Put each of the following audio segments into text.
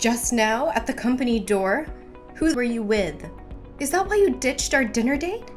Just now at the company door? Who were you with? Is that why you ditched our dinner date?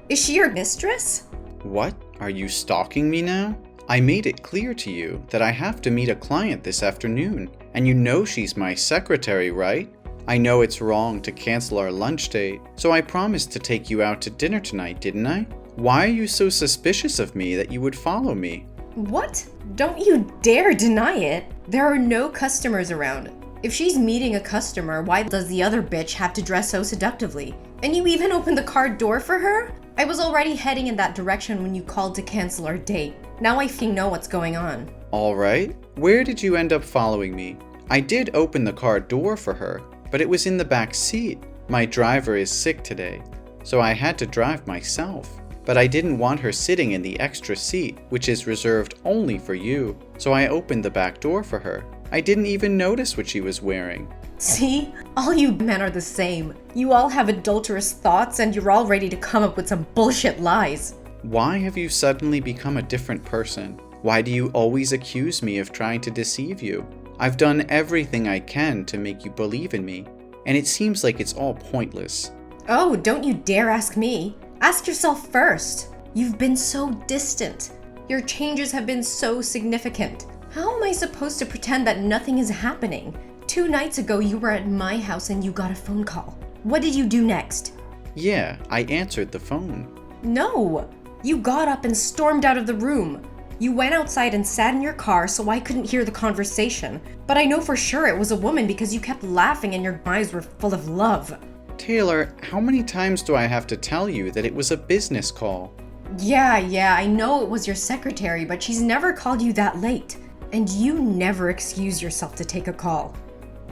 Is she your mistress? What? Are you stalking me now? I made it clear to you that I have to meet a client this afternoon, and you know she's my secretary, right? I know it's wrong to cancel our lunch date, so I promised to take you out to dinner tonight, didn't I? Why are you so suspicious of me that you would follow me? What? Don't you dare deny it! There are no customers around. If she's meeting a customer, why does the other bitch have to dress so seductively? And you even opened the car door for her? I was already heading in that direction when you called to cancel our date. Now I know what's going on. Alright, where did you end up following me? I did open the car door for her, but it was in the back seat. My driver is sick today, so I had to drive myself. But I didn't want her sitting in the extra seat, which is reserved only for you, so I opened the back door for her. I didn't even notice what she was wearing. See? All you men are the same. You all have adulterous thoughts and you're all ready to come up with some bullshit lies. Why have you suddenly become a different person? Why do you always accuse me of trying to deceive you? I've done everything I can to make you believe in me, and it seems like it's all pointless. Oh, don't you dare ask me. Ask yourself first. You've been so distant. Your changes have been so significant. How am I supposed to pretend that nothing is happening? 2 nights ago, you were at my house and you got a phone call. What did you do next? Yeah, I answered the phone. No! You got up and stormed out of the room. You went outside and sat in your car so I couldn't hear the conversation. But I know for sure it was a woman because you kept laughing and your eyes were full of love. Taylor, how many times do I have to tell you that it was a business call? Yeah, I know it was your secretary, but she's never called you that late. And you never excuse yourself to take a call,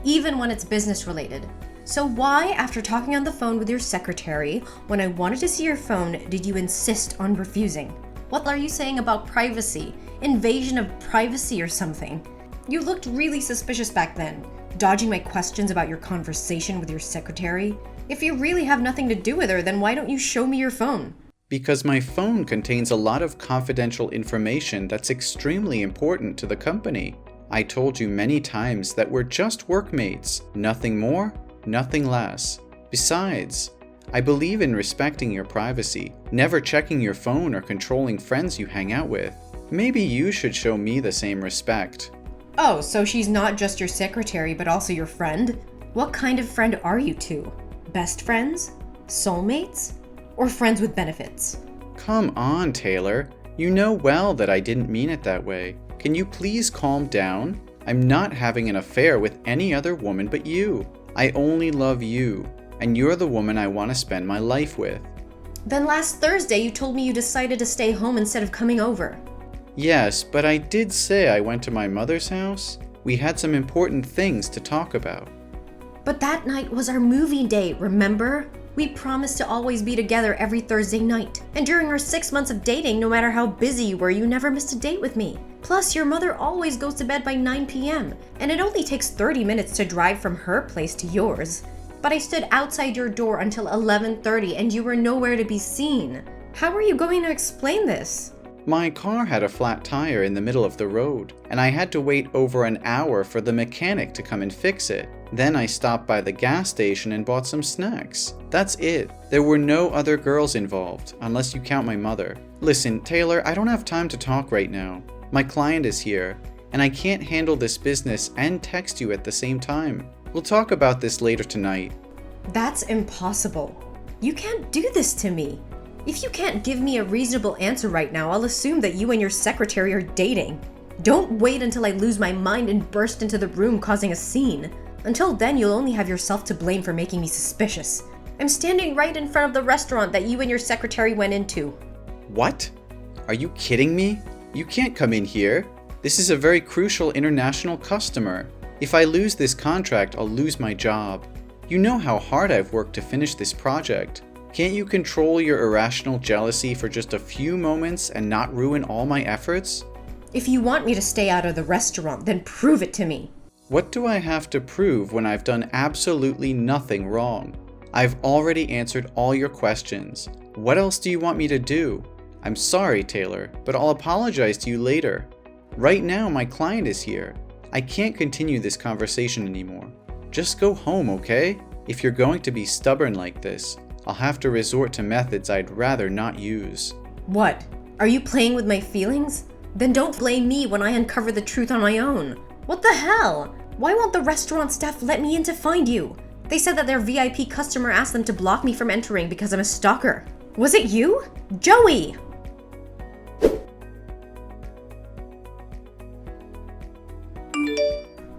even when it's business related. So why, after talking on the phone with your secretary, when I wanted to see your phone, did you insist on refusing? What are you saying about privacy? Invasion of privacy or something? You looked really suspicious back then, dodging my questions about your conversation with your secretary. If you really have nothing to do with her, then why don't you show me your phone? Because my phone contains a lot of confidential information that's extremely important to the company. I told you many times that we're just workmates, nothing more, nothing less. Besides, I believe in respecting your privacy, never checking your phone or controlling friends you hang out with. Maybe you should show me the same respect. Oh, so she's not just your secretary, but also your friend? What kind of friend are you two? Best friends? Soulmates? Or friends with benefits? Come on, Taylor. You know well that I didn't mean it that way. Can you please calm down? I'm not having an affair with any other woman but you. I only love you, and you're the woman I want to spend my life with. Then last Thursday you told me you decided to stay home instead of coming over. Yes, but I did say I went to my mother's house. We had some important things to talk about. But that night was our movie date, remember? We promised to always be together every Thursday night. And during our 6 months of dating, no matter how busy you were, you never missed a date with me. Plus, your mother always goes to bed by 9 p.m. And it only takes 30 minutes to drive from her place to yours. But I stood outside your door until 11:30 and you were nowhere to be seen. How are you going to explain this? My car had a flat tire in the middle of the road, and I had to wait over an hour for the mechanic to come and fix it. Then I stopped by the gas station and bought some snacks. That's it. There were no other girls involved, unless you count my mother. Listen, Taylor, I don't have time to talk right now. My client is here, and I can't handle this business and text you at the same time. We'll talk about this later tonight. That's impossible. You can't do this to me. If you can't give me a reasonable answer right now, I'll assume that you and your secretary are dating. Don't wait until I lose my mind and burst into the room causing a scene. Until then, you'll only have yourself to blame for making me suspicious. I'm standing right in front of the restaurant that you and your secretary went into. What? Are you kidding me? You can't come in here. This is a very crucial international customer. If I lose this contract, I'll lose my job. You know how hard I've worked to finish this project. Can't you control your irrational jealousy for just a few moments and not ruin all my efforts? If you want me to stay out of the restaurant, then prove it to me. What do I have to prove when I've done absolutely nothing wrong? I've already answered all your questions. What else do you want me to do? I'm sorry, Taylor, but I'll apologize to you later. Right now, my client is here. I can't continue this conversation anymore. Just go home, okay? If you're going to be stubborn like this, I'll have to resort to methods I'd rather not use. What? Are you playing with my feelings? Then don't blame me when I uncover the truth on my own. What the hell? Why won't the restaurant staff let me in to find you? They said that their VIP customer asked them to block me from entering because I'm a stalker. Was it you? Joey!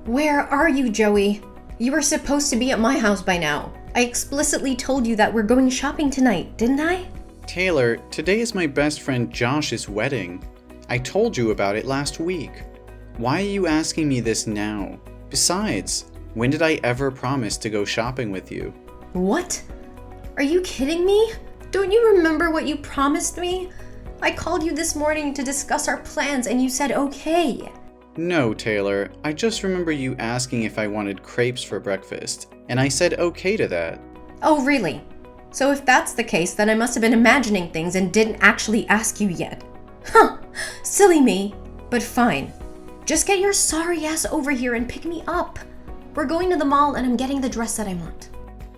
Where are you, Joey? You were supposed to be at my house by now. I explicitly told you that we're going shopping tonight, didn't I? Taylor, today is my best friend Josh's wedding. I told you about it last week. Why are you asking me this now? Besides, when did I ever promise to go shopping with you? What? Are you kidding me? Don't you remember what you promised me? I called you this morning to discuss our plans and you said okay. No, Taylor, I just remember you asking if I wanted crepes for breakfast, and I said okay to that. Oh, really? So if that's the case, then I must have been imagining things and didn't actually ask you yet. Huh, silly me. But fine. Just get your sorry ass over here and pick me up. We're going to the mall and I'm getting the dress that I want.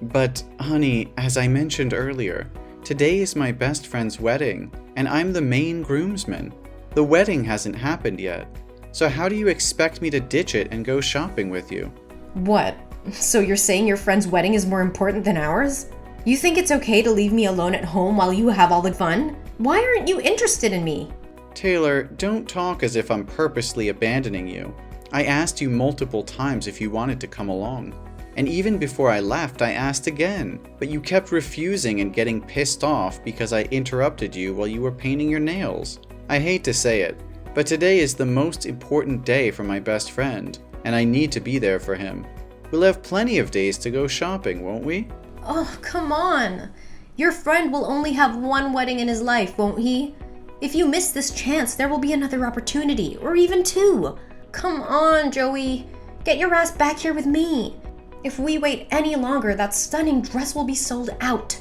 But, honey, as I mentioned earlier, today is my best friend's wedding, and I'm the main groomsman. The wedding hasn't happened yet. So how do you expect me to ditch it and go shopping with you? What? So you're saying your friend's wedding is more important than ours? You think it's okay to leave me alone at home while you have all the fun? Why aren't you interested in me? Taylor, don't talk as if I'm purposely abandoning you. I asked you multiple times if you wanted to come along. And even before I left, I asked again, but you kept refusing and getting pissed off because I interrupted you while you were painting your nails. I hate to say it, but today is the most important day for my best friend, and I need to be there for him. We'll have plenty of days to go shopping, won't we? Oh, come on. Your friend will only have one wedding in his life, won't he? If you miss this chance, there will be another opportunity, or even two. Come on, Joey. Get your ass back here with me. If we wait any longer, that stunning dress will be sold out.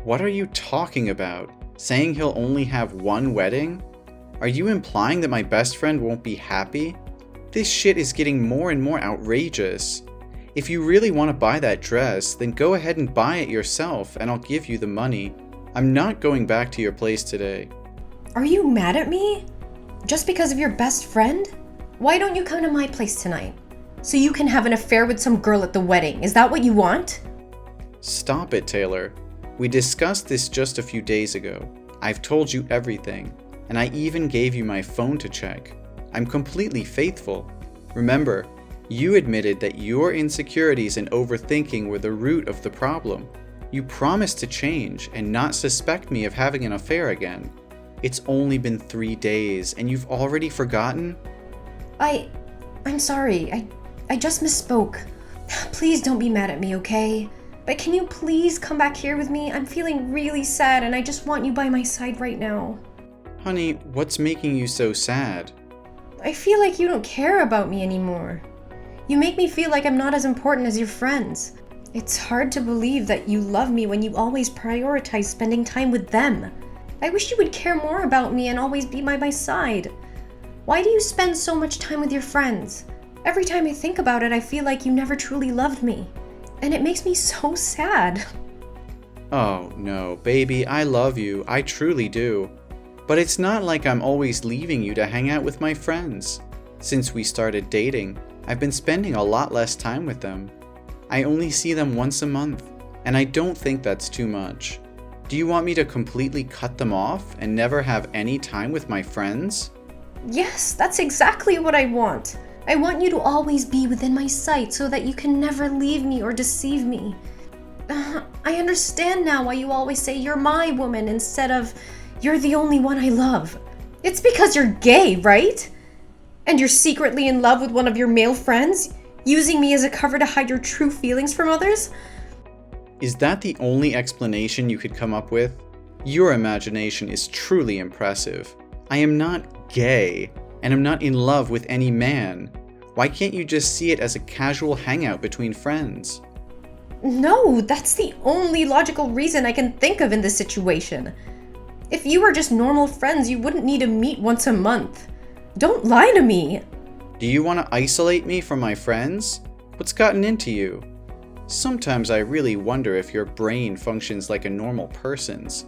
What are you talking about? Saying he'll only have one wedding? Are you implying that my best friend won't be happy? This shit is getting more and more outrageous. If you really want to buy that dress, then go ahead and buy it yourself and I'll give you the money. I'm not going back to your place today. Are you mad at me? Just because of your best friend? Why don't you come to my place tonight? So you can have an affair with some girl at the wedding. Is that what you want? Stop it, Taylor. We discussed this just a few days ago. I've told you everything, and I even gave you my phone to check. I'm completely faithful. Remember, you admitted that your insecurities and overthinking were the root of the problem. You promised to change and not suspect me of having an affair again. It's only been 3 days, and you've already forgotten? I'm sorry. I just misspoke. Please don't be mad at me, okay? But can you please come back here with me? I'm feeling really sad and I just want you by my side right now. Honey, what's making you so sad? I feel like you don't care about me anymore. You make me feel like I'm not as important as your friends. It's hard to believe that you love me when you always prioritize spending time with them. I wish you would care more about me and always be by my side. Why do you spend so much time with your friends? Every time I think about it, I feel like you never truly loved me. And it makes me so sad. Oh no, baby, I love you. I truly do. But it's not like I'm always leaving you to hang out with my friends. Since we started dating, I've been spending a lot less time with them. I only see them once a month, and I don't think that's too much. Do you want me to completely cut them off and never have any time with my friends? Yes, that's exactly what I want. I want you to always be within my sight so that you can never leave me or deceive me. I understand now why you always say you're my woman instead of you're the only one I love. It's because you're gay, right? And you're secretly in love with one of your male friends, using me as a cover to hide your true feelings from others? Is that the only explanation you could come up with? Your imagination is truly impressive. I am not gay, and I'm not in love with any man. Why can't you just see it as a casual hangout between friends? No, that's the only logical reason I can think of in this situation. If you were just normal friends, you wouldn't need to meet once a month. Don't lie to me. Do you want to isolate me from my friends? What's gotten into you? Sometimes I really wonder if your brain functions like a normal person's.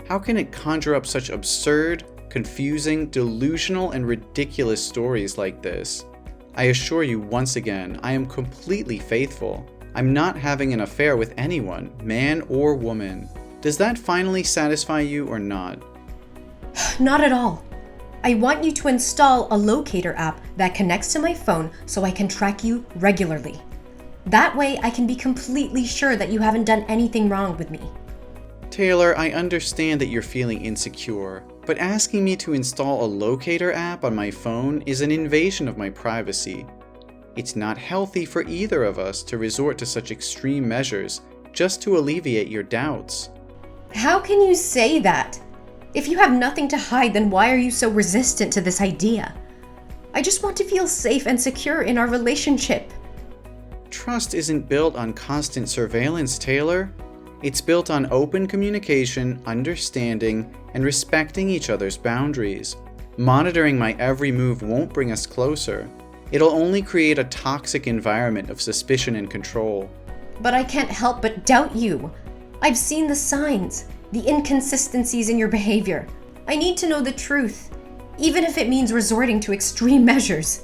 How can it conjure up such absurd, confusing, delusional, and ridiculous stories like this? I assure you once again, I am completely faithful. I'm not having an affair with anyone, man or woman. Does that finally satisfy you or not? Not at all. I want you to install a locator app that connects to my phone so I can track you regularly. That way I can be completely sure that you haven't done anything wrong with me. Taylor, I understand that you're feeling insecure, but asking me to install a locator app on my phone is an invasion of my privacy. It's not healthy for either of us to resort to such extreme measures just to alleviate your doubts. How can you say that? If you have nothing to hide, then why are you so resistant to this idea? I just want to feel safe and secure in our relationship. Trust isn't built on constant surveillance, Taylor. It's built on open communication, understanding, and respecting each other's boundaries. Monitoring my every move won't bring us closer. It'll only create a toxic environment of suspicion and control. But I can't help but doubt you. I've seen the signs, the inconsistencies in your behavior. I need to know the truth, even if it means resorting to extreme measures.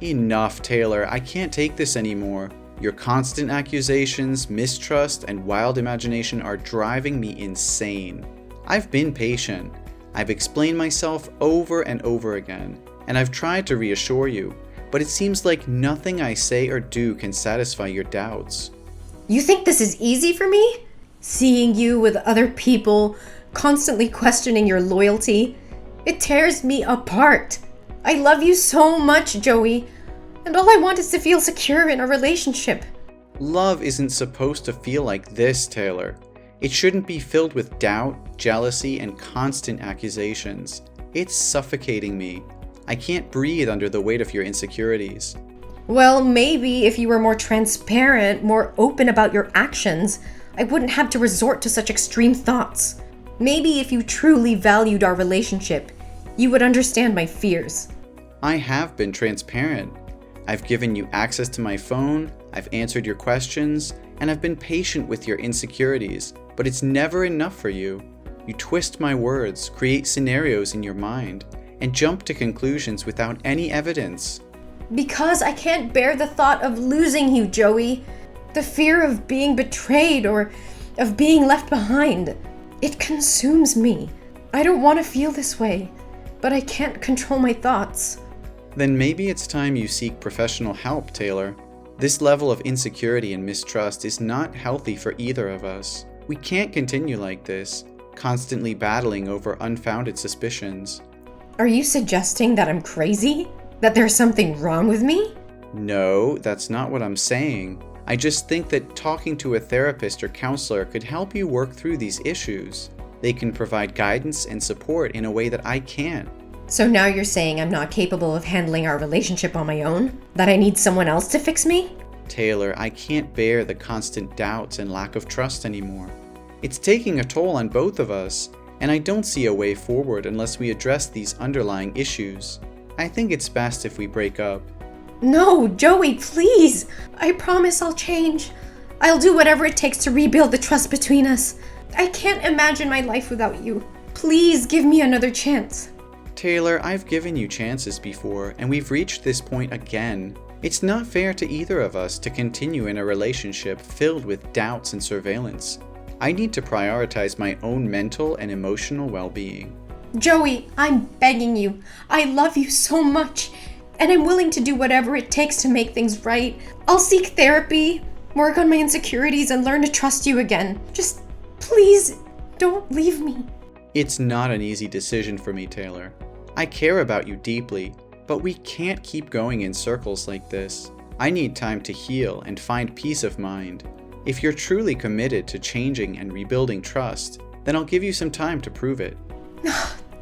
Enough, Taylor. I can't take this anymore. Your constant accusations, mistrust, and wild imagination are driving me insane. I've been patient. I've explained myself over and over again, and I've tried to reassure you, but it seems like nothing I say or do can satisfy your doubts. You think this is easy for me? Seeing you with other people, constantly questioning your loyalty. It tears me apart. I love you so much, Joey, and all I want is to feel secure in a relationship. Love isn't supposed to feel like this, Taylor. It shouldn't be filled with doubt, jealousy, and constant accusations. It's suffocating me. I can't breathe under the weight of your insecurities. Well, maybe if you were more transparent, more open about your actions, I wouldn't have to resort to such extreme thoughts. Maybe if you truly valued our relationship, you would understand my fears. I have been transparent. I've given you access to my phone, I've answered your questions, and I've been patient with your insecurities, but it's never enough for you. You twist my words, create scenarios in your mind, and jump to conclusions without any evidence. Because I can't bear the thought of losing you, Joey. The fear of being betrayed or of being left behind. It consumes me. I don't want to feel this way, but I can't control my thoughts. Then maybe it's time you seek professional help, Taylor. This level of insecurity and mistrust is not healthy for either of us. We can't continue like this, constantly battling over unfounded suspicions. Are you suggesting that I'm crazy? That there's something wrong with me? No, that's not what I'm saying. I just think that talking to a therapist or counselor could help you work through these issues. They can provide guidance and support in a way that I can't. So now you're saying I'm not capable of handling our relationship on my own? That I need someone else to fix me? Taylor, I can't bear the constant doubts and lack of trust anymore. It's taking a toll on both of us, and I don't see a way forward unless we address these underlying issues. I think it's best if we break up. No, Joey, please! I promise I'll change. I'll do whatever it takes to rebuild the trust between us. I can't imagine my life without you. Please give me another chance. Taylor, I've given you chances before, and we've reached this point again. It's not fair to either of us to continue in a relationship filled with doubts and surveillance. I need to prioritize my own mental and emotional well-being. Joey, I'm begging you. I love you so much, and I'm willing to do whatever it takes to make things right. I'll seek therapy, work on my insecurities, and learn to trust you again. Just please don't leave me. It's not an easy decision for me, Taylor. I care about you deeply, but we can't keep going in circles like this. I need time to heal and find peace of mind. If you're truly committed to changing and rebuilding trust, then I'll give you some time to prove it.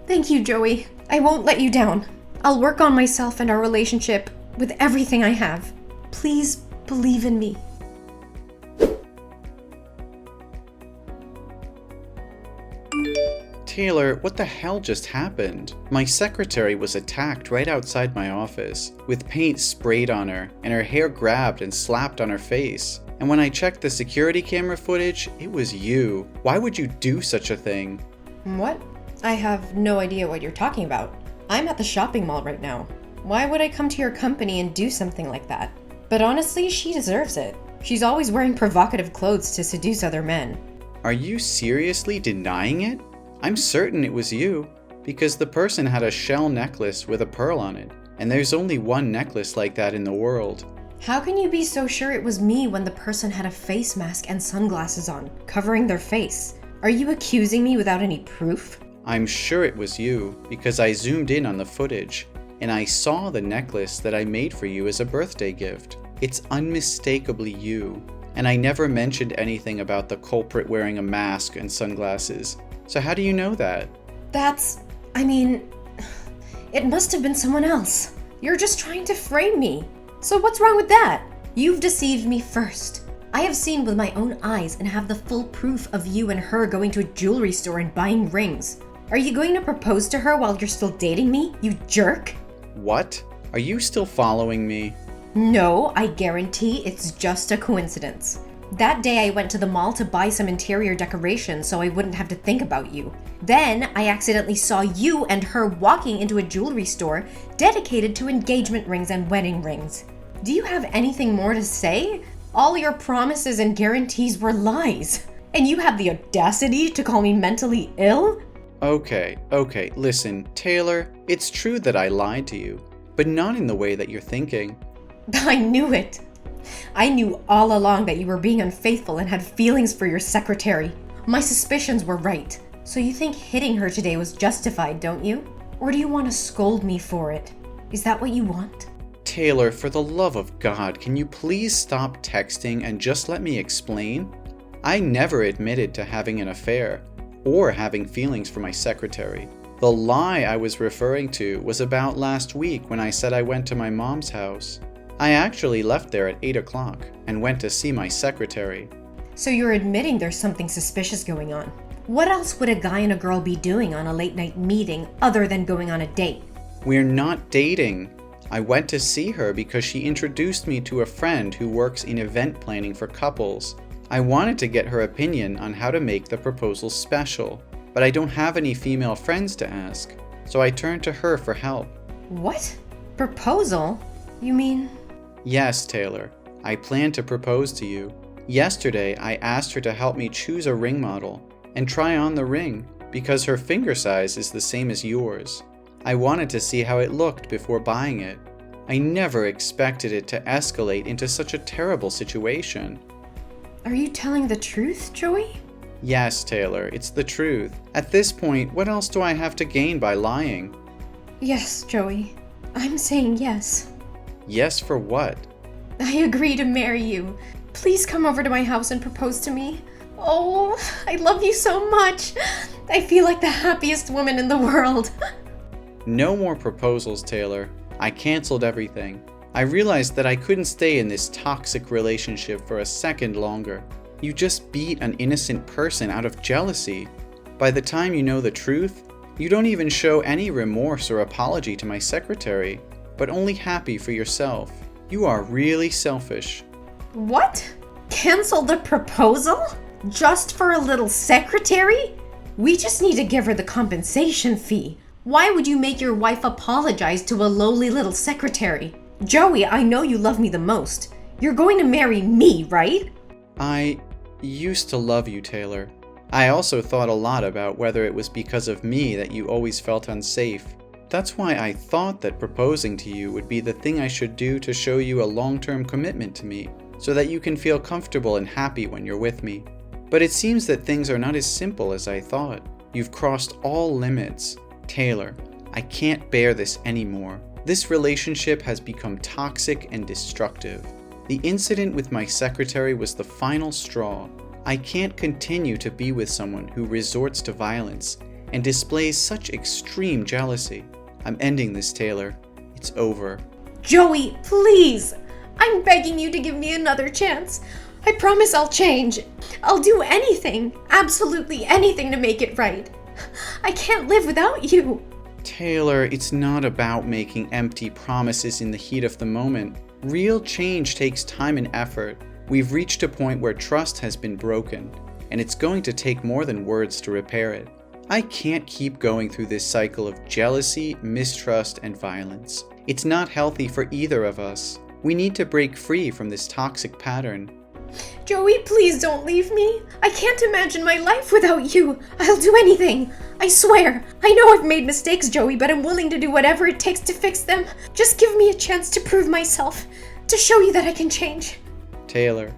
Thank you, Joey. I won't let you down. I'll work on myself and our relationship with everything I have. Please believe in me. Taylor, what the hell just happened? My secretary was attacked right outside my office, with paint sprayed on her, and her hair grabbed and slapped on her face. And when I checked the security camera footage, it was you. Why would you do such a thing? What? I have no idea what you're talking about. I'm at the shopping mall right now. Why would I come to your company and do something like that? But honestly, she deserves it. She's always wearing provocative clothes to seduce other men. Are you seriously denying it? I'm certain it was you, because the person had a shell necklace with a pearl on it, and there's only one necklace like that in the world. How can you be so sure it was me when the person had a face mask and sunglasses on, covering their face? Are you accusing me without any proof? I'm sure it was you, because I zoomed in on the footage, and I saw the necklace that I made for you as a birthday gift. It's unmistakably you, and I never mentioned anything about the culprit wearing a mask and sunglasses. So how do you know that? It must have been someone else. You're just trying to frame me. So what's wrong with that? You've deceived me first. I have seen with my own eyes and have the full proof of you and her going to a jewelry store and buying rings. Are you going to propose to her while you're still dating me, you jerk? What? Are you still following me? No, I guarantee it's just a coincidence. That day I went to the mall to buy some interior decorations so I wouldn't have to think about you. Then I accidentally saw you and her walking into a jewelry store dedicated to engagement rings and wedding rings. Do you have anything more to say? All your promises and guarantees were lies. And you have the audacity to call me mentally ill? Okay, listen, Taylor, it's true that I lied to you, but not in the way that you're thinking. I knew it. I knew all along that you were being unfaithful and had feelings for your secretary. My suspicions were right. So you think hitting her today was justified, don't you? Or do you want to scold me for it? Is that what you want? Taylor, for the love of God, can you please stop texting and just let me explain? I never admitted to having an affair or having feelings for my secretary. The lie I was referring to was about last week when I said I went to my mom's house. I actually left there at 8 o'clock and went to see my secretary. So you're admitting there's something suspicious going on. What else would a guy and a girl be doing on a late night meeting other than going on a date? We're not dating. I went to see her because she introduced me to a friend who works in event planning for couples. I wanted to get her opinion on how to make the proposal special, but I don't have any female friends to ask, so I turned to her for help. What? Proposal? You mean? Yes, Taylor. I plan to propose to you. Yesterday, I asked her to help me choose a ring model and try on the ring because her finger size is the same as yours. I wanted to see how it looked before buying it. I never expected it to escalate into such a terrible situation. Are you telling the truth, Joey? Yes, Taylor, it's the truth. At this point, what else do I have to gain by lying? Yes, Joey. I'm saying yes. Yes for what? I agree to marry you. Please come over to my house and propose to me. Oh, I love you so much. I feel like the happiest woman in the world. No more proposals, Taylor. I canceled everything. I realized that I couldn't stay in this toxic relationship for a second longer. You just beat an innocent person out of jealousy. By the time you know the truth, you don't even show any remorse or apology to my secretary, but only happy for yourself. You are really selfish. What? Cancel the proposal? Just for a little secretary? We just need to give her the compensation fee. Why would you make your wife apologize to a lowly little secretary? Joey, I know you love me the most. You're going to marry me, right? I used to love you, Taylor. I also thought a lot about whether it was because of me that you always felt unsafe. That's why I thought that proposing to you would be the thing I should do to show you a long-term commitment to me, so that you can feel comfortable and happy when you're with me. But it seems that things are not as simple as I thought. You've crossed all limits. Taylor, I can't bear this anymore. This relationship has become toxic and destructive. The incident with my secretary was the final straw. I can't continue to be with someone who resorts to violence and displays such extreme jealousy. I'm ending this, Taylor. It's over. Joey, please! I'm begging you to give me another chance. I promise I'll change. I'll do anything, absolutely anything to make it right. I can't live without you. Taylor, it's not about making empty promises in the heat of the moment. Real change takes time and effort. We've reached a point where trust has been broken, and it's going to take more than words to repair it. I can't keep going through this cycle of jealousy, mistrust, and violence. It's not healthy for either of us. We need to break free from this toxic pattern. Joey, please don't leave me. I can't imagine my life without you. I'll do anything. I swear. I know I've made mistakes, Joey, but I'm willing to do whatever it takes to fix them. Just give me a chance to prove myself, to show you that I can change. Taylor,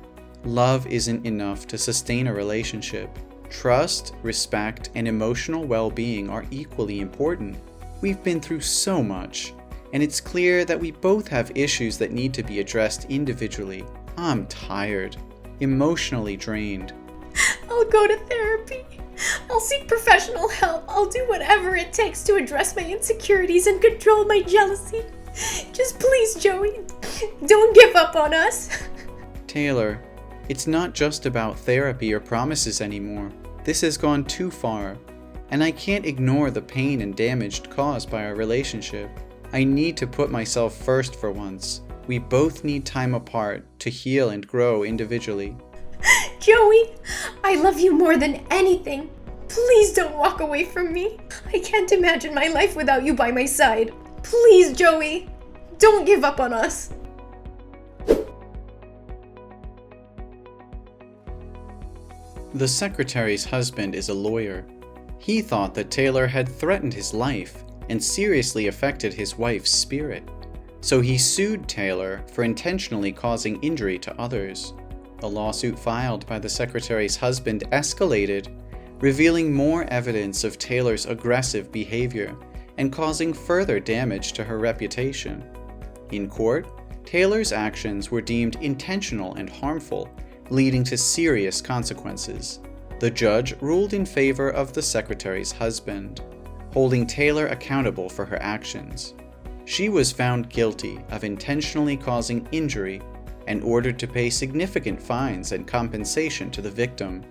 love isn't enough to sustain a relationship. Trust, respect, and emotional well-being are equally important. We've been through so much, and it's clear that we both have issues that need to be addressed individually. I'm tired, emotionally drained. I'll go to therapy. I'll seek professional help. I'll do whatever it takes to address my insecurities and control my jealousy. Just please, Joey, don't give up on us. Taylor, it's not just about therapy or promises anymore. This has gone too far, and I can't ignore the pain and damage caused by our relationship. I need to put myself first for once. We both need time apart to heal and grow individually. Joey, I love you more than anything. Please don't walk away from me. I can't imagine my life without you by my side. Please, Joey, don't give up on us. The secretary's husband is a lawyer. He thought that Taylor had threatened his life and seriously affected his wife's spirit. So he sued Taylor for intentionally causing injury to others. The lawsuit filed by the secretary's husband escalated, revealing more evidence of Taylor's aggressive behavior and causing further damage to her reputation. In court, Taylor's actions were deemed intentional and harmful, leading to serious consequences. The judge ruled in favor of the secretary's husband, holding Taylor accountable for her actions. She was found guilty of intentionally causing injury and ordered to pay significant fines and compensation to the victim.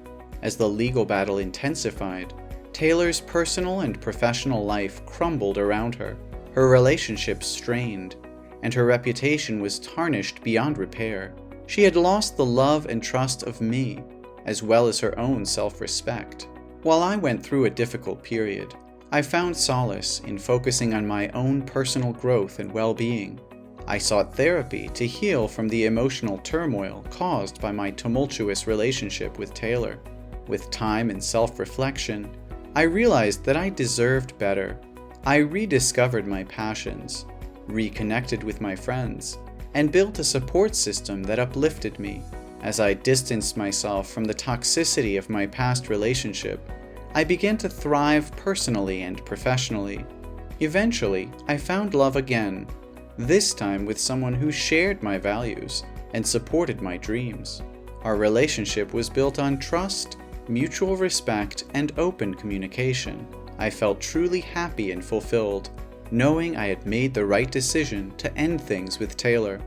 As the legal battle intensified, Taylor's personal and professional life crumbled around her. Her relationships strained, and her reputation was tarnished beyond repair. She had lost the love and trust of me, as well as her own self-respect. While I went through a difficult period, I found solace in focusing on my own personal growth and well-being. I sought therapy to heal from the emotional turmoil caused by my tumultuous relationship with Taylor. With time and self-reflection, I realized that I deserved better. I rediscovered my passions, reconnected with my friends, and built a support system that uplifted me. As I distanced myself from the toxicity of my past relationship, I began to thrive personally and professionally. Eventually, I found love again, this time with someone who shared my values and supported my dreams. Our relationship was built on trust, mutual respect, and open communication. I felt truly happy and fulfilled, knowing I had made the right decision to end things with Taylor.